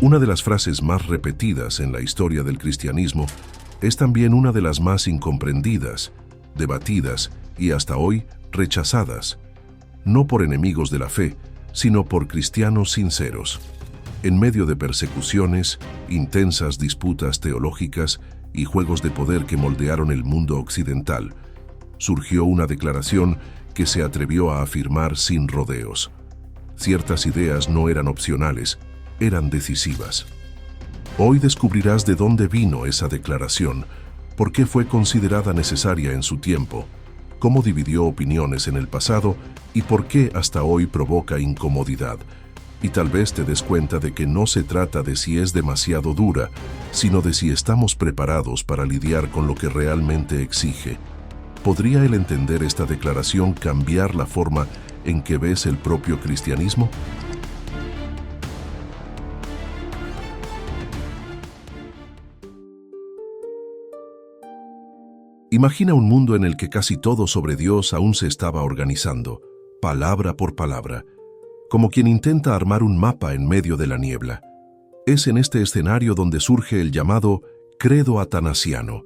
Una de las frases más repetidas en la historia del cristianismo es también una de las más incomprendidas, debatidas y hasta hoy rechazadas, no por enemigos de la fe, sino por cristianos sinceros. En medio de persecuciones, intensas disputas teológicas y juegos de poder que moldearon el mundo occidental, surgió una declaración que se atrevió a afirmar sin rodeos. Ciertas ideas no eran opcionales, eran decisivas. Hoy descubrirás de dónde vino esa declaración, por qué fue considerada necesaria en su tiempo, cómo dividió opiniones en el pasado y por qué hasta hoy provoca incomodidad. Y tal vez te des cuenta de que no se trata de si es demasiado dura, sino de si estamos preparados para lidiar con lo que realmente exige. ¿Podría el entender esta declaración cambiar la forma en que ves el propio cristianismo? Imagina un mundo en el que casi todo sobre Dios aún se estaba organizando, palabra por palabra, como quien intenta armar un mapa en medio de la niebla. Es en este escenario donde surge el llamado credo atanasiano,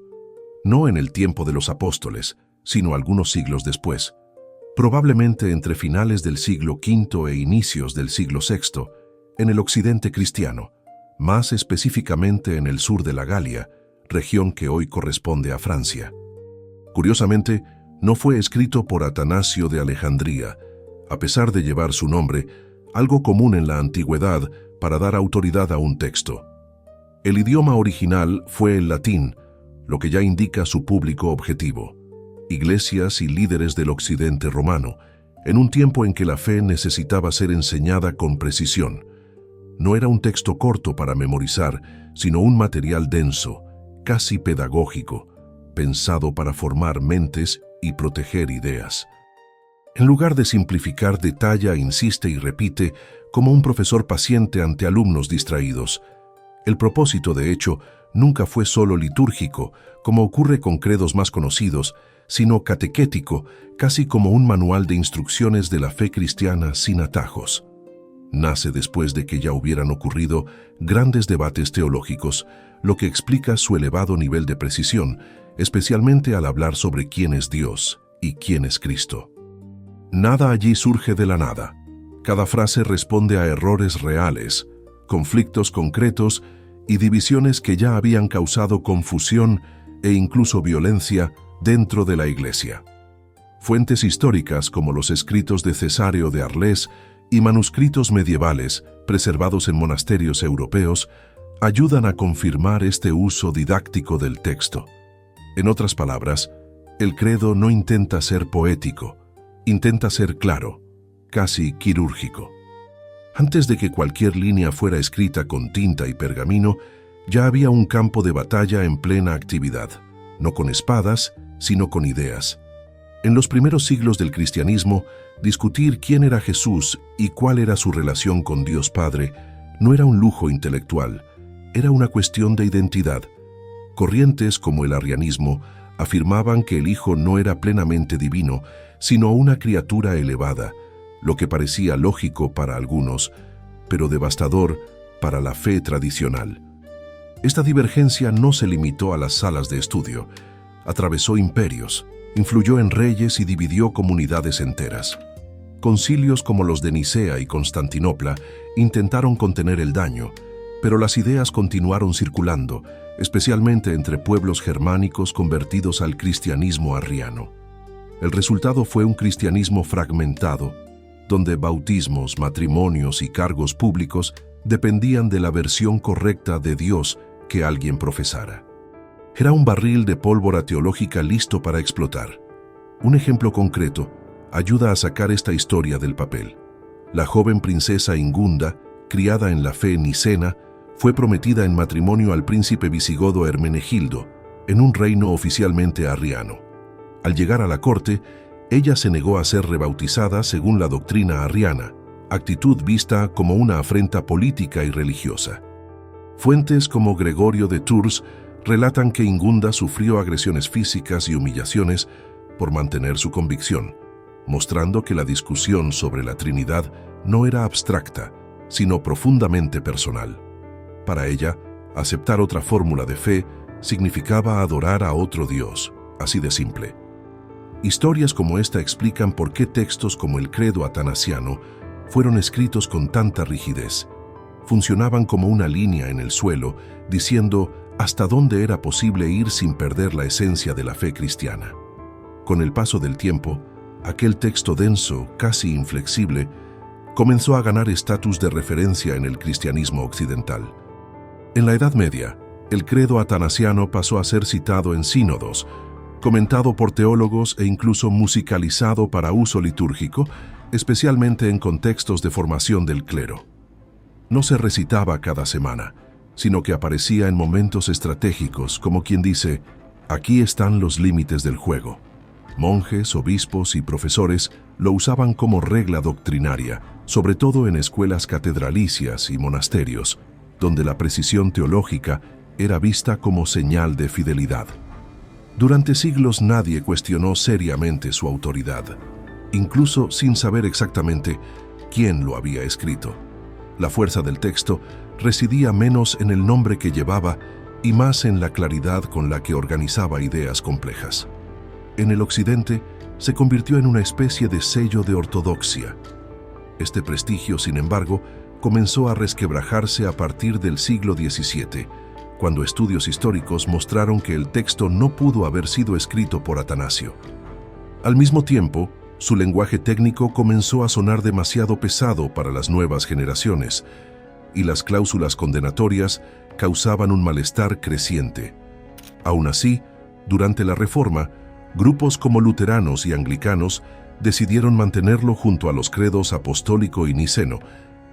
no en el tiempo de los apóstoles, sino algunos siglos después, probablemente entre finales del siglo V e inicios del siglo VI, en el occidente cristiano, más específicamente en el sur de la Galia, región que hoy corresponde a Francia. Curiosamente, no fue escrito por Atanasio de Alejandría, a pesar de llevar su nombre, algo común en la antigüedad para dar autoridad a un texto. El idioma original fue el latín, lo que ya indica su público objetivo: iglesias y líderes del occidente romano, en un tiempo en que la fe necesitaba ser enseñada con precisión. No era un texto corto para memorizar, sino un material denso, casi pedagógico, pensado para formar mentes y proteger ideas. En lugar de simplificar, detalla, insiste y repite como un profesor paciente ante alumnos distraídos. El propósito, de hecho, nunca fue solo litúrgico, como ocurre con credos más conocidos, sino catequético, casi como un manual de instrucciones de la fe cristiana sin atajos. Nace después de que ya hubieran ocurrido grandes debates teológicos, lo que explica su elevado nivel de precisión, especialmente al hablar sobre quién es Dios y quién es Cristo. Nada allí surge de la nada. Cada frase responde a errores reales, conflictos concretos y divisiones que ya habían causado confusión e incluso violencia dentro de la Iglesia. Fuentes históricas como los escritos de Cesáreo de Arles y manuscritos medievales preservados en monasterios europeos ayudan a confirmar este uso didáctico del texto. En otras palabras, el credo no intenta ser poético, intenta ser claro, casi quirúrgico. Antes de que cualquier línea fuera escrita con tinta y pergamino, ya había un campo de batalla en plena actividad, no con espadas, sino con ideas. En los primeros siglos del cristianismo, discutir quién era Jesús y cuál era su relación con Dios Padre no era un lujo intelectual, era una cuestión de identidad. Corrientes como el arrianismo afirmaban que el Hijo no era plenamente divino, sino una criatura elevada, lo que parecía lógico para algunos, pero devastador para la fe tradicional. Esta divergencia no se limitó a las salas de estudio, atravesó imperios, influyó en reyes y dividió comunidades enteras. Concilios como los de Nicea y Constantinopla intentaron contener el daño, pero las ideas continuaron circulando, especialmente entre pueblos germánicos convertidos al cristianismo arriano. El resultado fue un cristianismo fragmentado, donde bautismos, matrimonios y cargos públicos dependían de la versión correcta de Dios que alguien profesara. Era un barril de pólvora teológica listo para explotar. Un ejemplo concreto ayuda a sacar esta historia del papel. La joven princesa Ingunda, criada en la fe nicena, fue prometida en matrimonio al príncipe visigodo Hermenegildo, en un reino oficialmente arriano. Al llegar a la corte, ella se negó a ser rebautizada según la doctrina arriana, actitud vista como una afrenta política y religiosa. Fuentes como Gregorio de Tours relatan que Ingunda sufrió agresiones físicas y humillaciones por mantener su convicción, mostrando que la discusión sobre la Trinidad no era abstracta, sino profundamente personal. Para ella, aceptar otra fórmula de fe significaba adorar a otro Dios, así de simple. Historias como esta explican por qué textos como el Credo Atanasiano fueron escritos con tanta rigidez. Funcionaban como una línea en el suelo, diciendo hasta dónde era posible ir sin perder la esencia de la fe cristiana. Con el paso del tiempo, aquel texto denso, casi inflexible, comenzó a ganar estatus de referencia en el cristianismo occidental. En la Edad Media, el Credo Atanasiano pasó a ser citado en sínodos, comentado por teólogos e incluso musicalizado para uso litúrgico, especialmente en contextos de formación del clero. No se recitaba cada semana, sino que aparecía en momentos estratégicos, como quien dice, aquí están los límites del juego. Monjes, obispos y profesores lo usaban como regla doctrinaria, sobre todo en escuelas catedralicias y monasterios, donde la precisión teológica era vista como señal de fidelidad. Durante siglos nadie cuestionó seriamente su autoridad, incluso sin saber exactamente quién lo había escrito. La fuerza del texto residía menos en el nombre que llevaba y más en la claridad con la que organizaba ideas complejas. En el Occidente se convirtió en una especie de sello de ortodoxia. Este prestigio, sin embargo, comenzó a resquebrajarse a partir del siglo XVII, cuando estudios históricos mostraron que el texto no pudo haber sido escrito por Atanasio. Al mismo tiempo, su lenguaje técnico comenzó a sonar demasiado pesado para las nuevas generaciones, y las cláusulas condenatorias causaban un malestar creciente. Aún así, durante la Reforma, grupos como luteranos y anglicanos decidieron mantenerlo junto a los credos apostólico y niceno,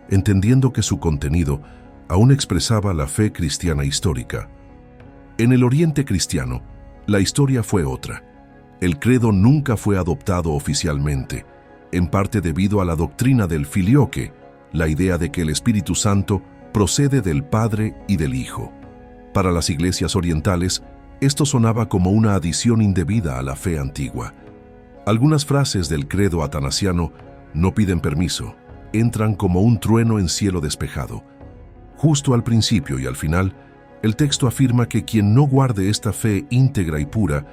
entendiendo que su contenido aún expresaba la fe cristiana histórica. En el Oriente cristiano, la historia fue otra. El credo nunca fue adoptado oficialmente, en parte debido a la doctrina del filioque, la idea de que el Espíritu Santo procede del Padre y del Hijo. Para las iglesias orientales, esto sonaba como una adición indebida a la fe antigua. Algunas frases del credo atanasiano no piden permiso, entran como un trueno en cielo despejado. Justo al principio y al final, el texto afirma que quien no guarde esta fe íntegra y pura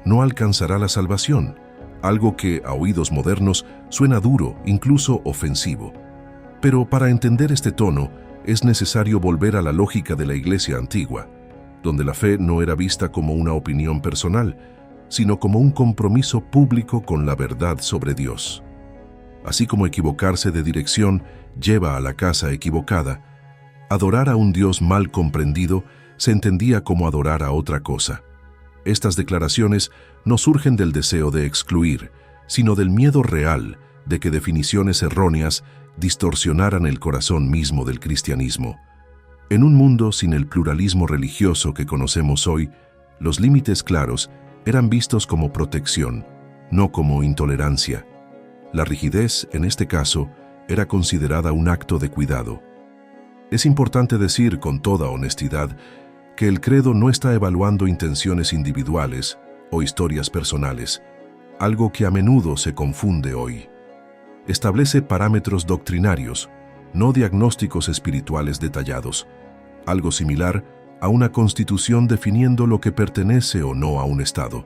no alcanzará la salvación, algo que a oídos modernos suena duro, incluso ofensivo. Pero para entender este tono es necesario volver a la lógica de la iglesia antigua, donde la fe no era vista como una opinión personal, sino como un compromiso público con la verdad sobre Dios. Así como equivocarse de dirección lleva a la casa equivocada, adorar a un Dios mal comprendido se entendía como adorar a otra cosa. Estas declaraciones no surgen del deseo de excluir, sino del miedo real de que definiciones erróneas distorsionaran el corazón mismo del cristianismo. En un mundo sin el pluralismo religioso que conocemos hoy, los límites claros eran vistos como protección, no como intolerancia. La rigidez, en este caso, era considerada un acto de cuidado. Es importante decir con toda honestidad que el credo no está evaluando intenciones individuales o historias personales, algo que a menudo se confunde hoy. Establece parámetros doctrinarios, no diagnósticos espirituales detallados, algo similar a una constitución definiendo lo que pertenece o no a un Estado.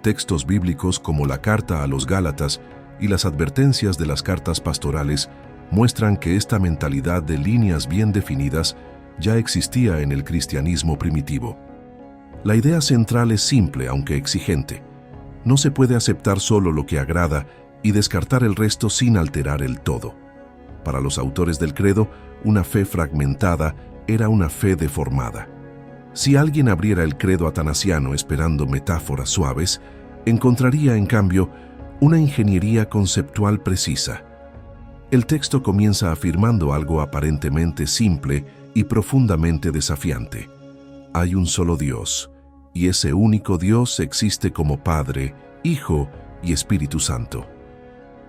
Textos bíblicos como la Carta a los Gálatas y las advertencias de las cartas pastorales muestran que esta mentalidad de líneas bien definidas ya existía en el cristianismo primitivo. La idea central es simple aunque exigente. No se puede aceptar solo lo que agrada y descartar el resto sin alterar el todo. Para los autores del credo, una fe fragmentada era una fe deformada. Si alguien abriera el credo atanasiano esperando metáforas suaves, encontraría, en cambio, una ingeniería conceptual precisa. El texto comienza afirmando algo aparentemente simple y profundamente desafiante. Hay un solo Dios, y ese único Dios existe como Padre, Hijo y Espíritu Santo.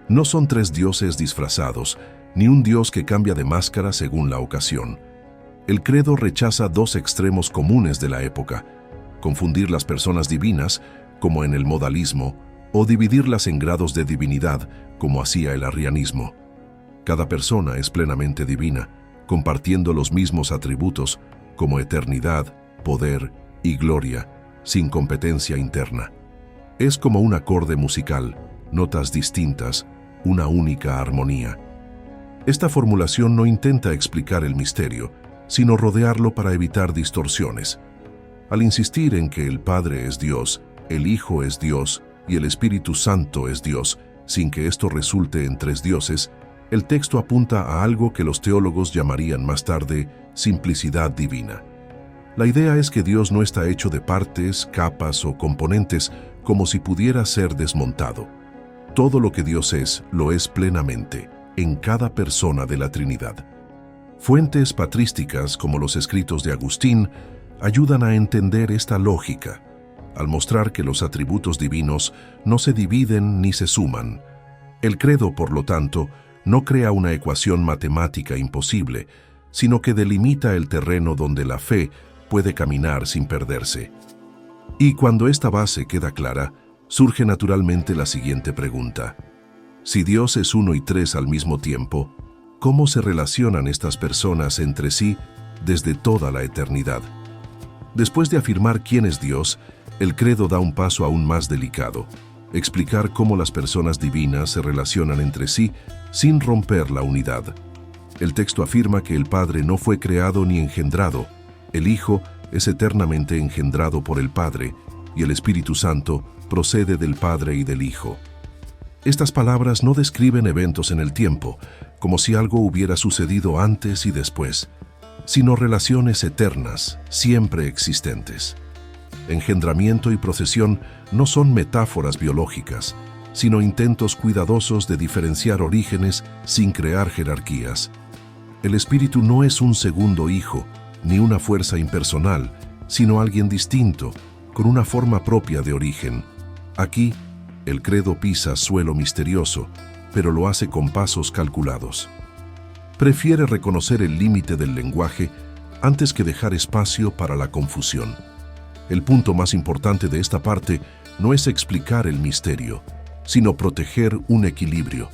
No son tres dioses disfrazados, ni un Dios que cambia de máscara según la ocasión. El credo rechaza dos extremos comunes de la época: confundir las personas divinas, como en el modalismo, o dividirlas en grados de divinidad, como hacía el arrianismo. Cada persona es plenamente divina, compartiendo los mismos atributos como eternidad, poder y gloria, sin competencia interna. Es como un acorde musical, notas distintas, una única armonía. Esta formulación no intenta explicar el misterio, sino rodearlo para evitar distorsiones. Al insistir en que el Padre es Dios, el Hijo es Dios y el Espíritu Santo es Dios, sin que esto resulte en tres dioses, el texto apunta a algo que los teólogos llamarían más tarde simplicidad divina. La idea es que Dios no está hecho de partes, capas o componentes como si pudiera ser desmontado. Todo lo que Dios es, lo es plenamente, en cada persona de la Trinidad. Fuentes patrísticas como los escritos de Agustín ayudan a entender esta lógica, al mostrar que los atributos divinos no se dividen ni se suman. El credo, por lo tanto, no crea una ecuación matemática imposible, sino que delimita el terreno donde la fe puede caminar sin perderse. Y cuando esta base queda clara, surge naturalmente la siguiente pregunta. Si Dios es uno y tres al mismo tiempo, ¿cómo se relacionan estas personas entre sí desde toda la eternidad? Después de afirmar quién es Dios, el credo da un paso aún más delicado, explicar cómo las personas divinas se relacionan entre sí sin romper la unidad. El texto afirma que el Padre no fue creado ni engendrado, el Hijo es eternamente engendrado por el Padre y el Espíritu Santo procede del Padre y del Hijo. Estas palabras no describen eventos en el tiempo, como si algo hubiera sucedido antes y después, sino relaciones eternas, siempre existentes. Engendramiento y procesión no son metáforas biológicas, sino intentos cuidadosos de diferenciar orígenes sin crear jerarquías. El Espíritu no es un segundo hijo, ni una fuerza impersonal, sino alguien distinto, con una forma propia de origen. Aquí, el credo pisa suelo misterioso, pero lo hace con pasos calculados. Prefiere reconocer el límite del lenguaje antes que dejar espacio para la confusión. El punto más importante de esta parte no es explicar el misterio, sino proteger un equilibrio.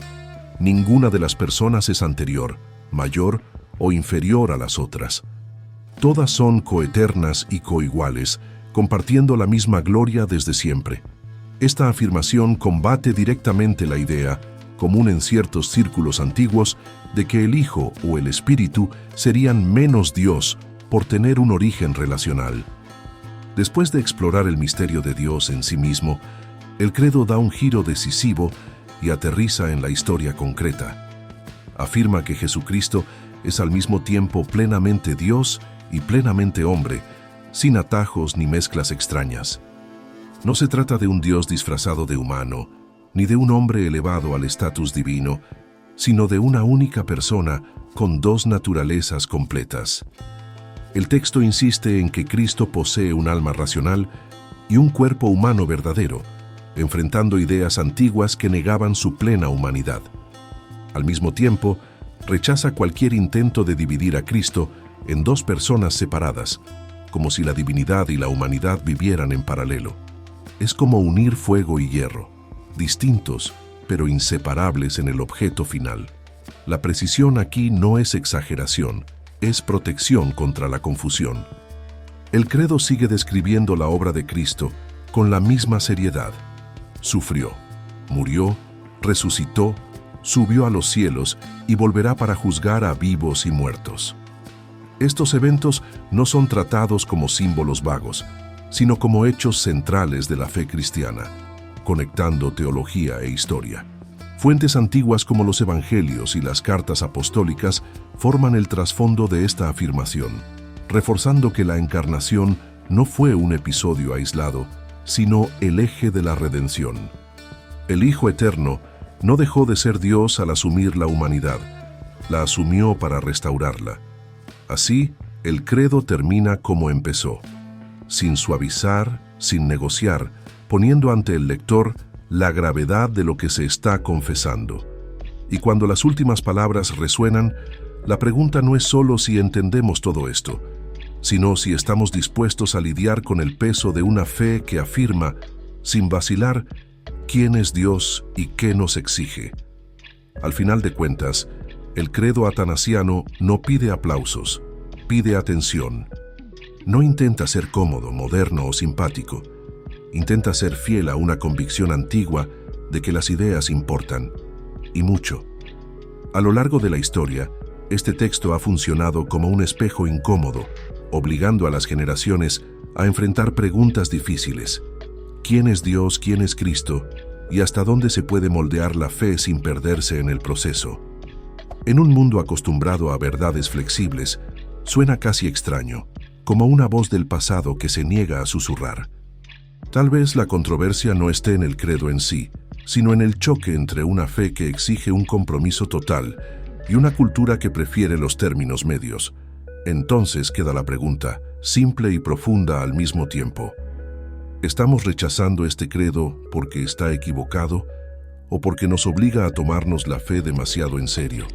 Ninguna de las personas es anterior, mayor o inferior a las otras. Todas son coeternas y coiguales, compartiendo la misma gloria desde siempre. Esta afirmación combate directamente la idea, común en ciertos círculos antiguos, de que el Hijo o el Espíritu serían menos Dios por tener un origen relacional. Después de explorar el misterio de Dios en sí mismo, el credo da un giro decisivo y aterriza en la historia concreta. Afirma que Jesucristo es al mismo tiempo plenamente Dios y plenamente hombre, sin atajos ni mezclas extrañas. No se trata de un Dios disfrazado de humano, ni de un hombre elevado al estatus divino, sino de una única persona con dos naturalezas completas. El texto insiste en que Cristo posee un alma racional y un cuerpo humano verdadero, enfrentando ideas antiguas que negaban su plena humanidad. Al mismo tiempo, rechaza cualquier intento de dividir a Cristo en dos personas separadas, como si la divinidad y la humanidad vivieran en paralelo. Es como unir fuego y hierro, distintos, pero inseparables en el objeto final. La precisión aquí no es exageración, es protección contra la confusión. El credo sigue describiendo la obra de Cristo con la misma seriedad. Sufrió, murió, resucitó, subió a los cielos y volverá para juzgar a vivos y muertos. Estos eventos no son tratados como símbolos vagos, sino como hechos centrales de la fe cristiana, conectando teología e historia. Fuentes antiguas como los Evangelios y las cartas apostólicas forman el trasfondo de esta afirmación, reforzando que la encarnación no fue un episodio aislado, sino el eje de la redención. El Hijo Eterno no dejó de ser Dios al asumir la humanidad, la asumió para restaurarla. Así, el credo termina como empezó, sin suavizar, sin negociar, poniendo ante el lector la gravedad de lo que se está confesando. Y cuando las últimas palabras resuenan, la pregunta no es solo si entendemos todo esto, sino si estamos dispuestos a lidiar con el peso de una fe que afirma, sin vacilar, quién es Dios y qué nos exige. Al final de cuentas, El credo atanasiano no pide aplausos, pide atención. No intenta ser cómodo, moderno o simpático. Intenta ser fiel a una convicción antigua de que las ideas importan, y mucho. A lo largo de la historia, este texto ha funcionado como un espejo incómodo, obligando a las generaciones a enfrentar preguntas difíciles. ¿Quién es Dios? ¿Quién es Cristo? ¿Y hasta dónde se puede moldear la fe sin perderse en el proceso? En un mundo acostumbrado a verdades flexibles, suena casi extraño, como una voz del pasado que se niega a susurrar. Tal vez la controversia no esté en el credo en sí, sino en el choque entre una fe que exige un compromiso total y una cultura que prefiere los términos medios. Entonces queda la pregunta, simple y profunda al mismo tiempo. ¿Estamos rechazando este credo porque está equivocado o porque nos obliga a tomarnos la fe demasiado en serio?